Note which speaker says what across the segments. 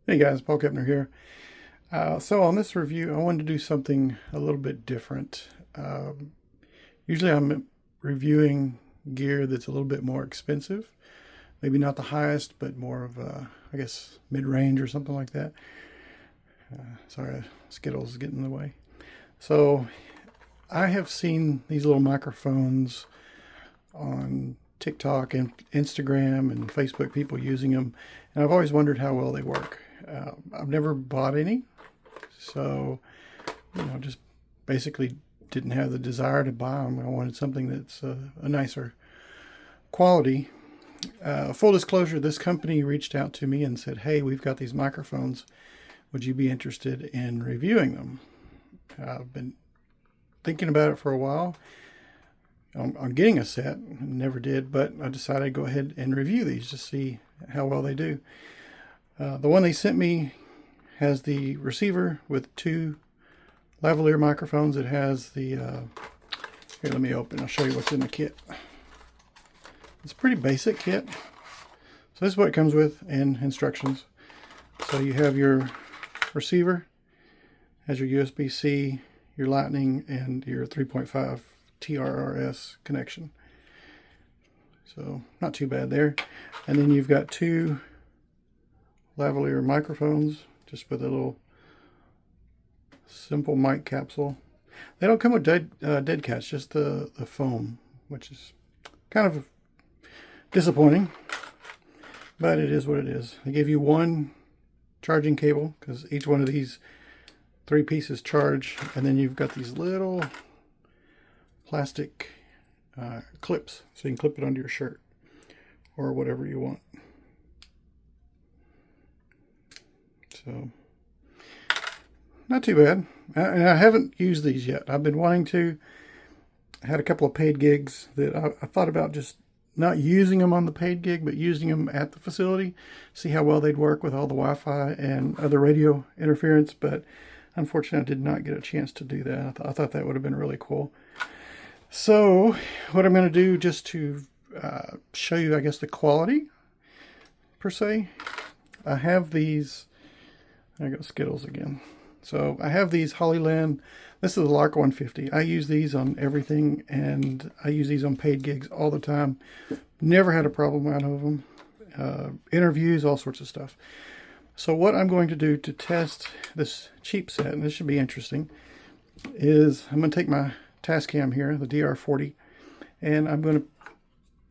Speaker 1: Hey guys, Paul Kepner here. So on this review, I wanted to do something a little bit different. Usually I'm reviewing gear that's a little bit more expensive. Maybe not the highest, but more of I guess, mid-range or something like that. Sorry, Skittles is getting in the way. So I have seen these little microphones on TikTok and Instagram and Facebook, people using them, and I've always wondered how well they work. I've never bought any, so just basically didn't have the desire to buy them. I wanted something that's a nicer quality. Full disclosure, this company reached out to me and said, hey, we've got these microphones, would you be interested in reviewing them? I've been thinking about it for a while on getting a set. Never did, but I decided to go ahead and review these to see how well they do. The one they sent me has the receiver with two lavalier microphones. It has the, here, let me open, I'll show you what's in the kit. It's a pretty basic kit. So this is what it comes with and instructions. So you have your receiver, has your USB-C, your Lightning, and your 3.5 TRRS connection. So not too bad there. And then you've got two lavalier microphones, just with a little simple mic capsule. They don't come with dead cats, just the foam, which is kind of disappointing, but it is what it is. They give you one charging cable, because each one of these three pieces charge, and then you've got these little plastic clips, so you can clip it onto your shirt or whatever you want. So, not too bad. And I haven't used these yet. I've been wanting to. I had a couple of paid gigs that I thought about just not using them on the paid gig, but using them at the facility, see how well they'd work with all the Wi-Fi and other radio interference, but unfortunately I did not get a chance to do that. I thought that would have been really cool. So what I'm going to do, just to show you, I guess, the quality per se, I have these. I got Skittles again. So I have these Hollyland. This is the Lark 150. I use these on everything, and I use these on paid gigs all the time. Never had a problem out of them. Interviews, all sorts of stuff. So what I'm going to do to test this cheap set, and this should be interesting, is I'm going to take my Tascam here, the DR40, and I'm going to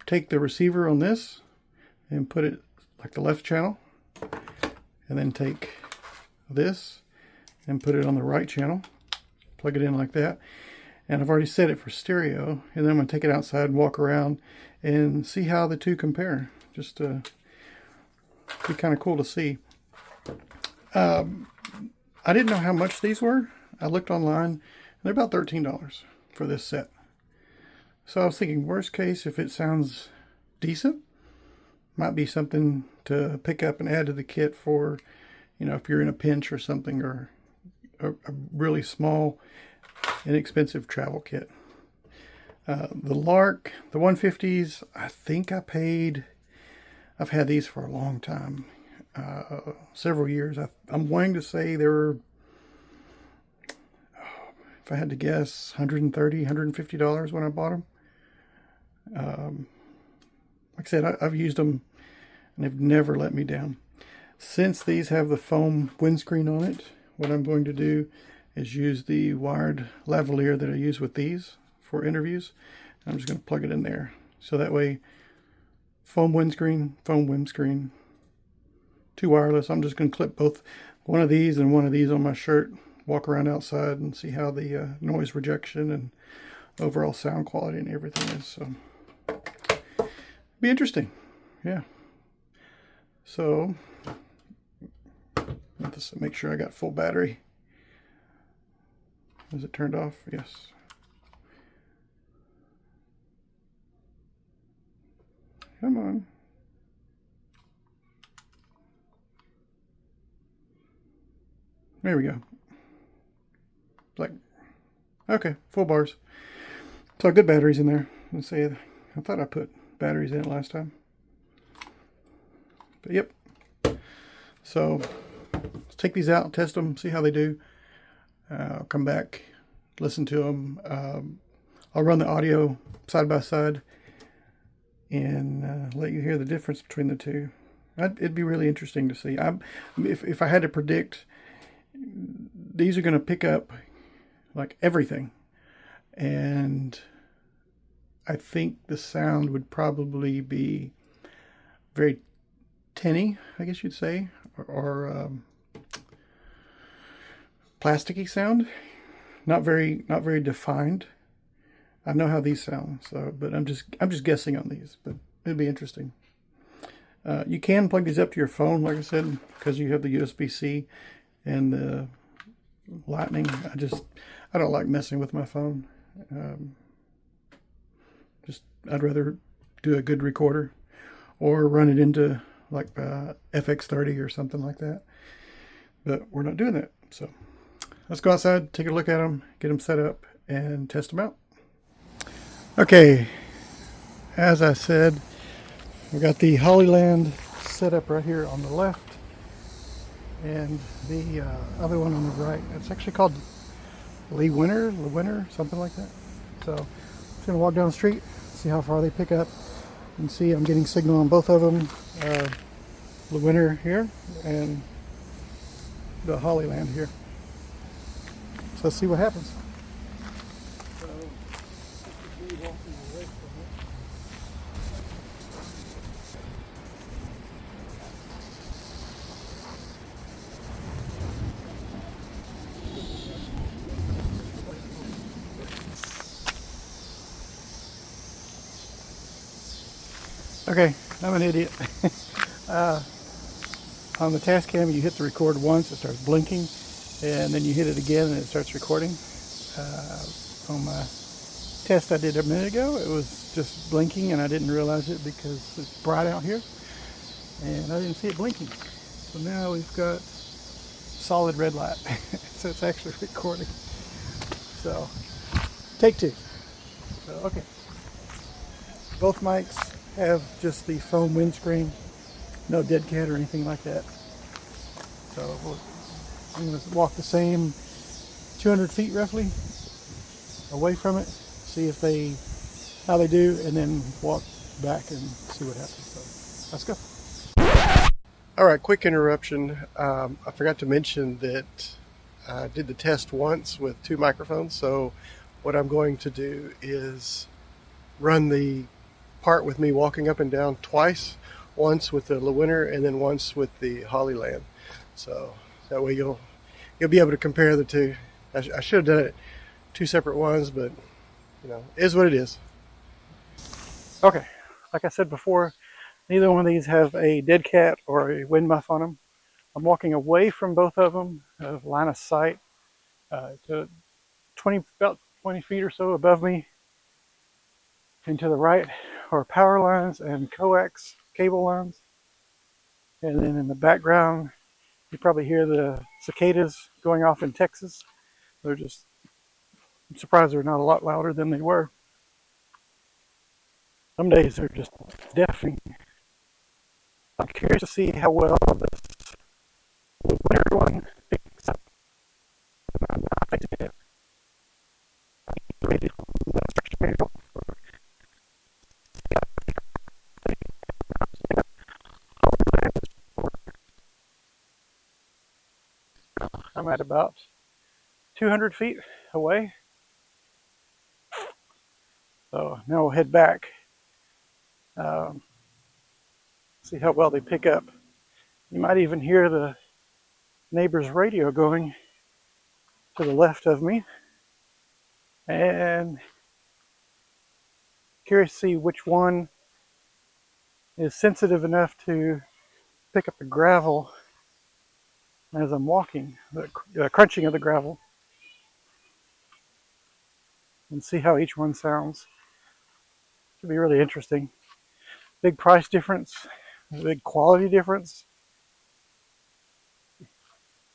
Speaker 1: take the receiver on this and put it like the left channel, and then take this and put it on the right channel, plug it in like that, and I've already set it for stereo, and then I'm going to take it outside and walk around and see how the two compare. Just to be kind of cool to see. I didn't know how much these were. I looked online, and they're about $13 for this set. So I was thinking, worst case, if it sounds decent, might be something to pick up and add to the kit for, if you're in a pinch or something, or a really small, inexpensive travel kit. The Lark, the 150s, I think I paid, I've had these for a long time, several years. I'm wanting to say they were, if I had to guess, $130, $150 when I bought them. Like I said, I've used them and they've never let me down. Since these have the foam windscreen on it, what I'm going to do is use the wired lavalier that I use with these for interviews. I'm just going to plug it in there. So that way, foam windscreen, two wireless. I'm just going to clip both one of these and one of these on my shirt, walk around outside and see how the noise rejection and overall sound quality and everything is. So, be interesting. Yeah. So, let's make sure I got full battery. Is it turned off? Yes. Come on. There we go. Like, okay, full bars. So good batteries in there. Let's say, I thought I put batteries in it last time. But yep. So take these out, test them, see how they do. I'll come back, listen to them. I'll run the audio side by side and let you hear the difference between the two. It'd be really interesting to see. If I had to predict, these are going to pick up like everything, and I think the sound would probably be very tinny, I guess you'd say, or plasticky sound, not very defined. I know how these sound, so but I'm just guessing on these, but it'd be interesting. You can plug these up to your phone, like I said, because you have the USB-C and the Lightning. I don't like messing with my phone. I'd rather do a good recorder or run it into like FX30 or something like that. But we're not doing that. So let's go outside, take a look at them, get them set up, and test them out. Okay, as I said, we got the Hollyland set up right here on the left, and the other one on the right. It's actually called Lewinner, something like that. So I'm just gonna walk down the street, see how far they pick up, and see I'm getting signal on both of them. Lewinner here and the Hollyland here. So let's see what happens. Okay, I'm an idiot. On the task cam, you hit the record once, it starts blinking, and then you hit it again and it starts recording. On my test I did a minute ago, it was just blinking and I didn't realize it because it's bright out here, and I didn't see it blinking. So now we've got solid red light, so it's actually recording. So, take two. So, okay. Both mics have just the foam windscreen, no dead cat or anything like that. So I'm going to walk the same 200 feet roughly away from it, see how they do, and then walk back and see what happens. So let's go. All right, quick interruption. I forgot to mention that I did the test once with 2 microphones. So what I'm going to do is run the part with me walking up and down twice, once with the Lewinner and then once with the Hollyland. So that way you'll be able to compare the two. I should have done it 2 separate ones, but you know, it is what it is. Okay, like I said before, neither one of these have a dead cat or a wind muff on them. I'm walking away from both of them, line of sight, to about 20 feet or so above me. And to the right are power lines and coax cable lines. And then in the background, you probably hear the cicadas going off in Texas. I'm surprised they're not a lot louder than they were. Some days they're just deafening. I'm curious to see how well this winter one picks up. I'm not fixing it. I'm at about 200 feet away. So now we'll head back. See how well they pick up. You might even hear the neighbor's radio going to the left of me. And curious to see which one is sensitive enough to pick up the gravel as I'm walking, the crunching of the gravel, and see how each one sounds. Should be really interesting. Big price difference, big quality difference.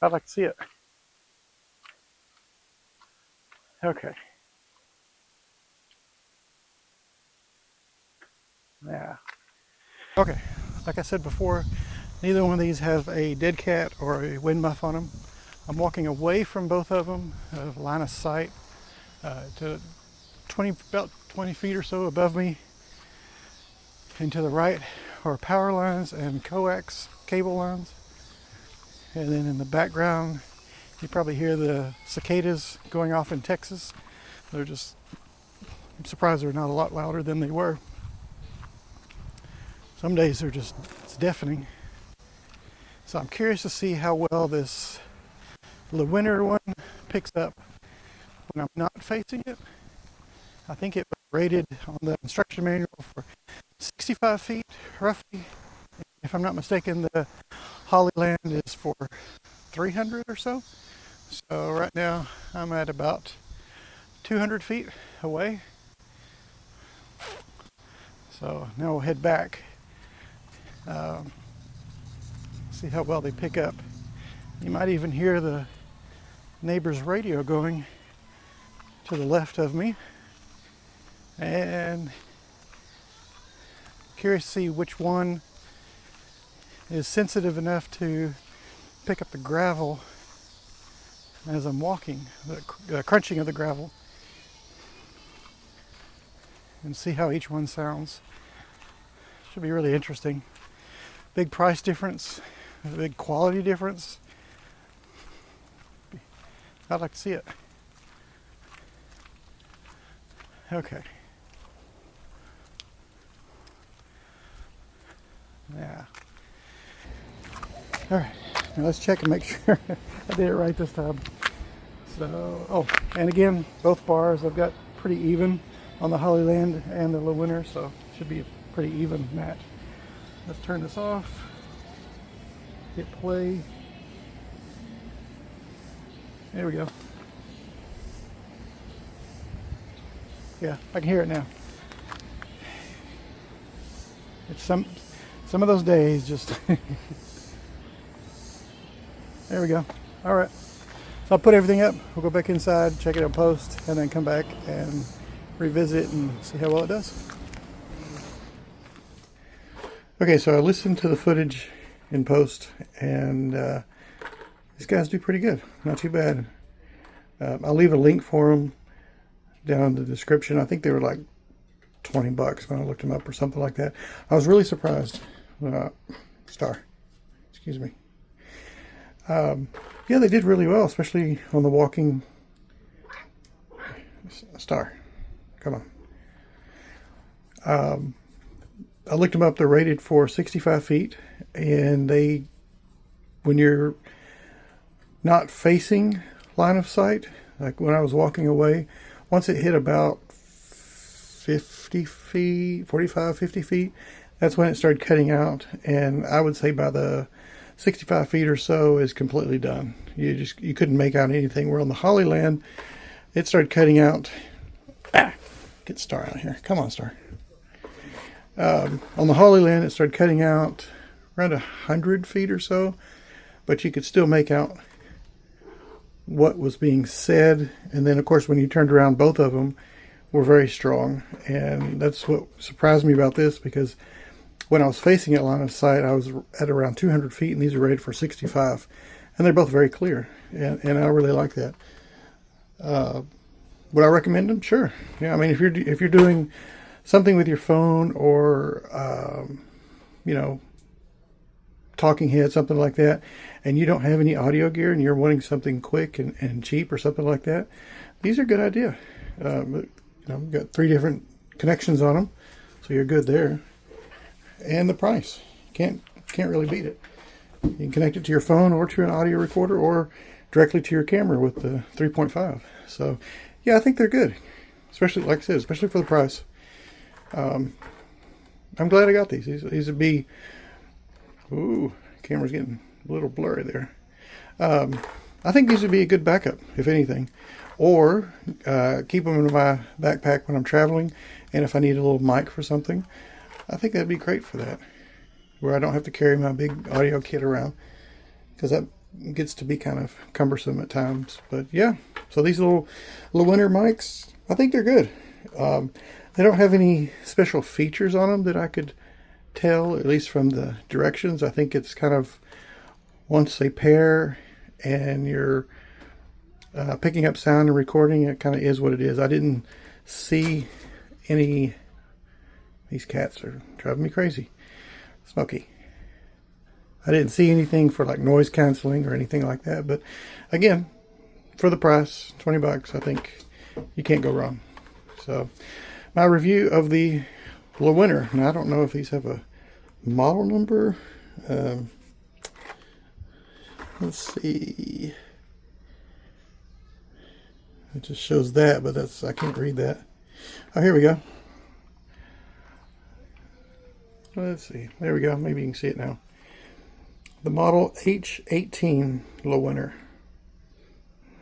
Speaker 1: I'd like to see it. Okay. Yeah. Okay, like I said before, Neither one of these have a dead cat or a wind muff on them. I'm walking away from both of them, line of sight, to about 20 feet or so above me. And to the right are power lines and coax cable lines. And then in the background, you probably hear the cicadas going off in Texas. I'm surprised they're not a lot louder than they were. Some days it's deafening. So I'm curious to see how well this Lewinner one picks up when I'm not facing it. I think it was rated on the instruction manual for 65 feet, roughly. If I'm not mistaken, the Hollyland is for 300 or so. So right now I'm at about 200 feet away. So now we'll head back. See how well they pick up. You might even hear the neighbor's radio going to the left of me. And curious to see which one is sensitive enough to pick up the gravel as I'm walking, the crunching of the gravel, and see how each one sounds. Should be really interesting. Big price difference, a big quality difference. I'd like to see it. Okay. Yeah. All right. Now let's check and make sure I did it right this time. So, oh, and again, both bars I've got pretty even on the Hollyland and the Lewinner, so it should be a pretty even match. Let's turn this off. Hit play. There we go. Yeah, I can hear it now. It's some of those days just there we go. All right, so I'll put everything up. We'll go back inside, check it out post, and then come back and revisit and see how well it does. Okay, so I listened to the footage in post, and these guys do pretty good. Not too bad. I'll leave a link for them down in the description. I think they were like $20 when I looked them up or something like that. I was really surprised. Excuse me. Yeah, they did really well, especially on the walking. Come on. I looked them up. They're rated for 65 feet, and when you're not facing line of sight, like when I was walking away, once it hit about 50 feet, 45, 50 feet, that's when it started cutting out. And I would say by the 65 feet or so is completely done. You couldn't make out anything. Where on the Hollyland, it started cutting out. Get Star out of here. Come on, Star. On the Hollyland, it started cutting out around 100 feet or so, but you could still make out what was being said. And then, of course, when you turned around, both of them were very strong. And that's what surprised me about this, because when I was facing it line of sight, I was at around 200 feet, and these are rated for 65. And they're both very clear, and I really like that. Would I recommend them? Sure. Yeah, I mean, if you're doing something with your phone or talking head, something like that, and you don't have any audio gear and you're wanting something quick and cheap or something like that, these are a good idea. We've got 3 different connections on them, so you're good there. And the price, can't really beat it. You can connect it to your phone or to an audio recorder or directly to your camera with the 3.5. So yeah, I think they're good, especially, like I said, especially for the price. I'm glad I got these. These would be, ooh, camera's getting a little blurry there. I think these would be a good backup, if anything, or keep them in my backpack when I'm traveling, and if I need a little mic for something, I think that'd be great for that, where I don't have to carry my big audio kit around, because that gets to be kind of cumbersome at times. But yeah, so these little Lewinner mics, I think they're good. They don't have any special features on them that I could tell, at least from the directions. I think it's kind of once they pair and you're picking up sound and recording, it kind of is what it is. I didn't see any. These cats are driving me crazy. Smokey. I didn't see anything for like noise canceling or anything like that. But again, for the price, 20 bucks, I think you can't go wrong. So my review of the Lewinner. Now I don't know if these have a model number. Let's see. It just shows that, but I can't read that. Oh, here we go. Let's see. There we go. Maybe you can see it now. The model H18 Lewinner.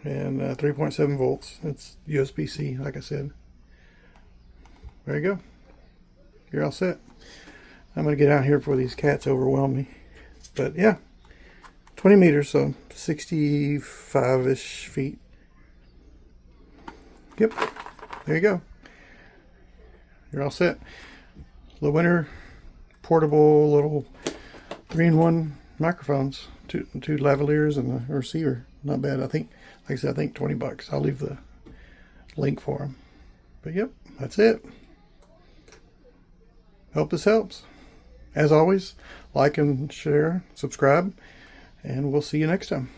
Speaker 1: And 3.7 volts. It's USB-C, like I said. There you go. You're all set. I'm going to get out here before these cats overwhelm me. But yeah, 20 meters, so 65-ish feet. Yep, there you go. You're all set. Lewinner portable little 3-in-1 microphones, two lavaliers and a receiver. Not bad. I think, like I said, I think 20 bucks. I'll leave the link for them. But yep, that's it. Hope this helps. As always, like and share, subscribe, and we'll see you next time.